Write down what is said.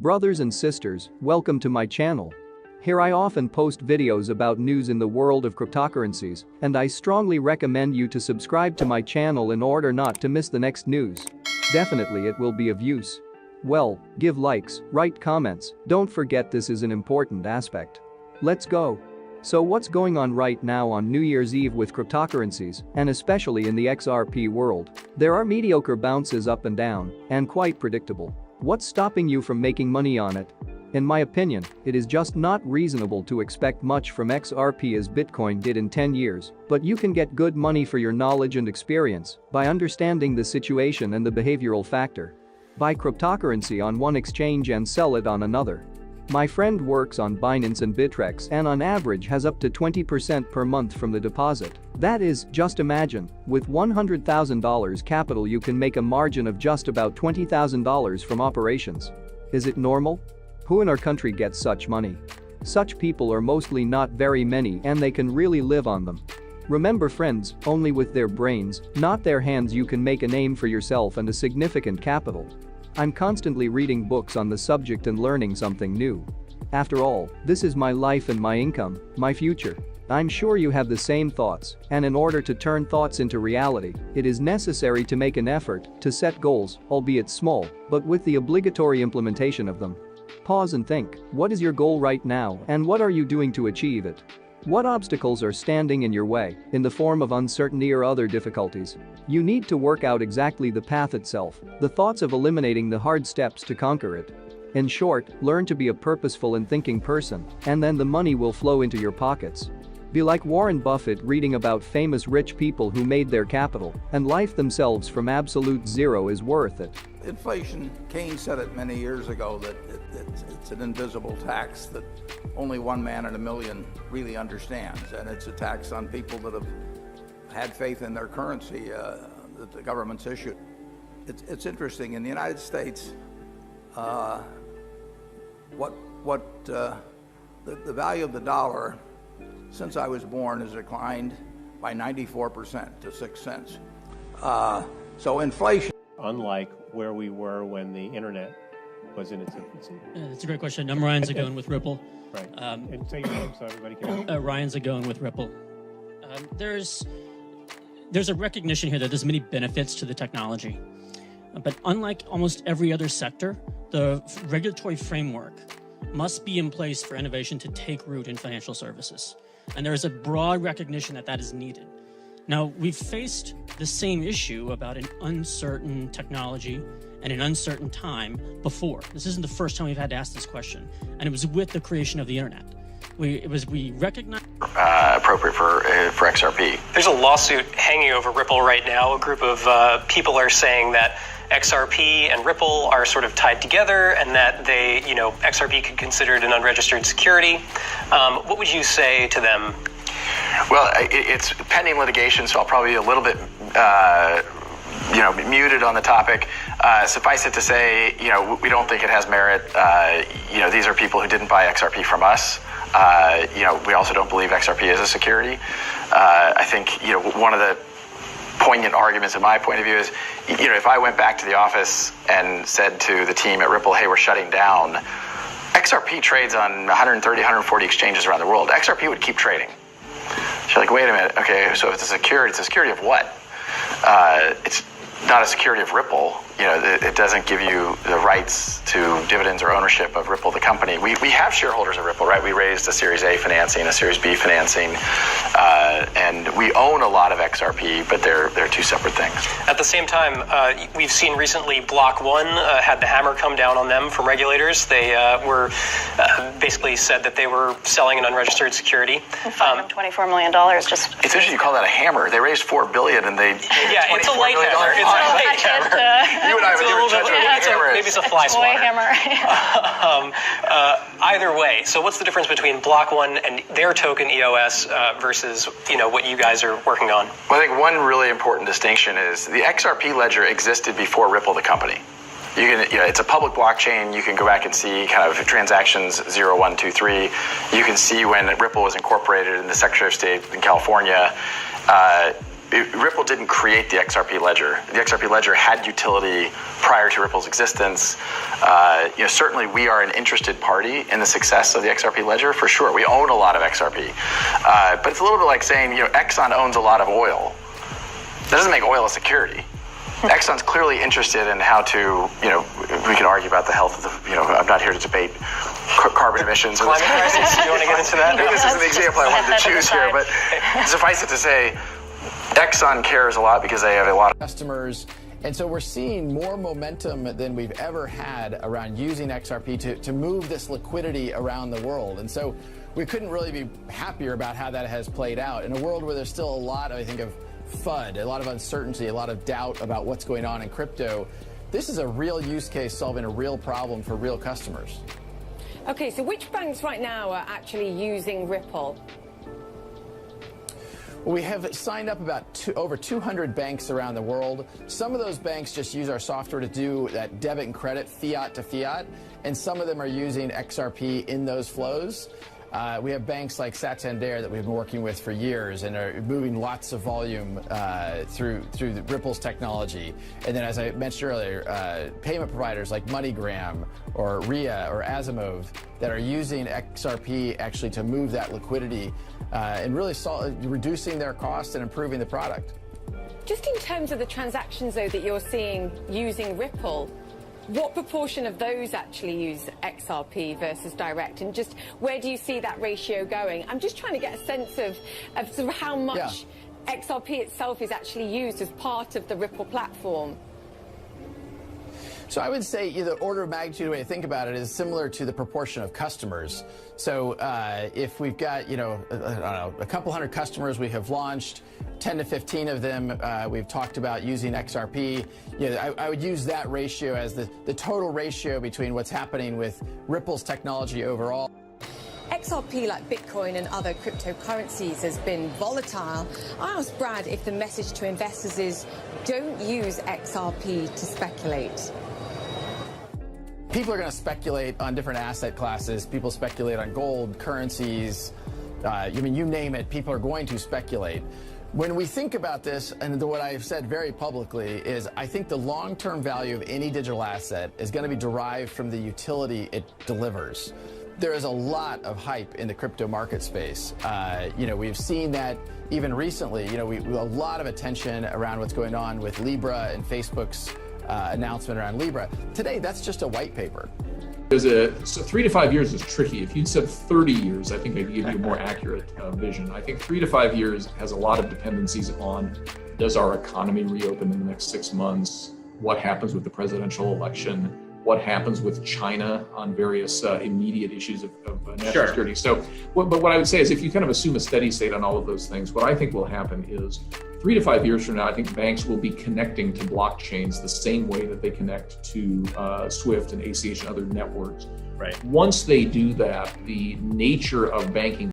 Brothers and sisters, welcome to my channel. Here I often post videos about news in the world of cryptocurrencies, and I strongly recommend you to subscribe to my channel in order not to miss the next news. Definitely it will be of use. Well, give likes, write comments, don't forget this is an important aspect. Let's go. So what's going on right now on New Year's Eve with cryptocurrencies, and especially in the XRP world? There are mediocre bounces up and down, and quite predictable. What's stopping you from making money on it? In my opinion, it is just not reasonable to expect much from XRP as Bitcoin did in 10 years, but you can get good money for your knowledge and experience by understanding the situation and the behavioral factor. Buy cryptocurrency on one exchange and sell it on another. My friend works on Binance and Bittrex and on average has up to 20% per month from the deposit. That is, just imagine, with $100,000 capital you can make a margin of just about $20,000 from operations. Is it normal? Who in our country gets such money? Such people are mostly not very many and they can really live on them. Remember friends, only with their brains, not their hands you can make a name for yourself and a significant capital. I'm constantly reading books on the subject and learning something new. After all, this is my life and my income, my future. I'm sure you have the same thoughts, and in order to turn thoughts into reality, it is necessary to make an effort to set goals, albeit small, but with the obligatory implementation of them. Pause and think, what is your goal right now and what are you doing to achieve it? What obstacles are standing in your way, in the form of uncertainty or other difficulties? You need to work out exactly the path itself, the thoughts of eliminating the hard steps to conquer it. In short, learn to be a purposeful and thinking person, and then the money will flow into your pockets. Be like Warren Buffett reading about famous rich people who made their capital, and life themselves from absolute zero is worth it. Inflation, Keynes said it many years ago that it's an invisible tax that only one man in a million really understands, and it's a tax on people that have had faith in their currency that the government's issued. It's interesting, in the United States, the value of the dollar since I was born has declined by 94% to 6 cents. So inflation. Unlike where we were when the internet was in its infancy. That's a great question. I'm Ryan Zagone with Ripple. Right. And say your name so everybody can. Ryan Zagone with Ripple. There's a recognition here that there's many benefits to the technology. But unlike almost every other sector, the regulatory framework must be in place for innovation to take root in financial services. And there is a broad recognition that that is needed. Now, we've faced the same issue about an uncertain technology and an uncertain time before. This isn't the first time we've had to ask this question, and it was with the creation of the internet. We recognize appropriate for XRP. There's a lawsuit hanging over Ripple right now. A group of people are saying that XRP and Ripple are sort of tied together, and that XRP could be considered an unregistered security. What would you say to them? Well, it's pending litigation, so I'll probably be a little bit, muted on the topic. Suffice it to say, we don't think it has merit. These are people who didn't buy XRP from us. We also don't believe XRP is a security. I think, one of the poignant arguments in my point of view is, if I went back to the office and said to the team at Ripple, hey, we're shutting down, XRP trades on 130, 140 exchanges around the world. XRP would keep trading. So you're like, wait a minute, okay, so if it's a security of what? It's not a security of Ripple. It doesn't give you the rights to dividends or ownership of Ripple, the company. We have shareholders of Ripple, right? We raised a Series A financing, a Series B financing, and we own a lot of XRP, but they're two separate things. At the same time, we've seen recently Block One had the hammer come down on them from regulators. They were basically said that they were selling an unregistered security. $24 million. Just it's interesting you call that a hammer. They raised $4 billion and they yeah, it's a light hammer. It's a light hammer. You and I would never judge what a hammer is. Maybe it's a fly swatter. hammer. Either way, so what's the difference between Block One and their token EOS versus what you guys are working on? Well, I think one really important distinction is the XRP ledger existed before Ripple, the company. It's a public blockchain. You can go back and see kind of transactions 0, 1, 2, 3. You can see when Ripple was incorporated in the Secretary of State in California. Ripple didn't create the XRP ledger. The XRP ledger had utility prior to Ripple's existence. Certainly we are an interested party in the success of the XRP ledger, for sure. We own a lot of XRP. But it's a little bit like saying, Exxon owns a lot of oil. That doesn't make oil a security. Exxon's clearly interested in how to, we can argue about the health of the, I'm not here to debate carbon emissions. Climate crisis, do you want to get into that? This isn't the example I wanted to choose here, but suffice it to say, Exxon cares a lot because they have a lot of customers. And so we're seeing more momentum than we've ever had around using XRP to move this liquidity around the world. And so we couldn't really be happier about how that has played out in a world where there's still a lot, I think, of FUD, a lot of uncertainty, a lot of doubt about what's going on in crypto. This is a real use case solving a real problem for real customers. Okay, so which banks right now are actually using Ripple? Well, we have signed up about over 200 banks around the world. Some of those banks just use our software to do that debit and credit, fiat to fiat, and some of them are using XRP in those flows. We have banks like Santander that we've been working with for years and are moving lots of volume through the Ripple's technology. And then, as I mentioned earlier, payment providers like MoneyGram or RIA or Asimov that are using XRP actually to move that liquidity and really reducing their costs and improving the product. Just in terms of the transactions, though, that you're seeing using Ripple, what proportion of those actually use XRP versus direct? And just where do you see that ratio going? I'm just trying to get a sense of sort of how much XRP itself is actually used as part of the Ripple platform. So I would say the order of magnitude, the way to think about it, is similar to the proportion of customers. So if we've got, I don't know, a couple hundred customers we have launched, 10 to 15 of them we've talked about using XRP. I would use that ratio as the total ratio between what's happening with Ripple's technology overall. XRP, like Bitcoin and other cryptocurrencies, has been volatile. I asked Brad if the message to investors is don't use XRP to speculate. People are going to speculate on different asset classes. People speculate on gold, currencies. You name it, people are going to speculate. When we think about this, and what I've said very publicly is I think the long-term value of any digital asset is going to be derived from the utility it delivers. There is a lot of hype in the crypto market space. We've seen that even recently. A lot of attention around what's going on with Libra and Facebook's announcement around Libra. Today, that's just a white paper. So 3 to 5 years is tricky. If you'd said 30 years, I think I'd give you a more accurate vision. I think 3 to 5 years has a lot of dependencies on, does our economy reopen in the next 6 months? What happens with the presidential election? What happens with China on various immediate issues of national security? So, but what I would say is if you kind of assume a steady state on all of those things, what I think will happen is 3 to 5 years from now, I think banks will be connecting to blockchains the same way that they connect to SWIFT and ACH and other networks. Right. Once they do that, the nature of banking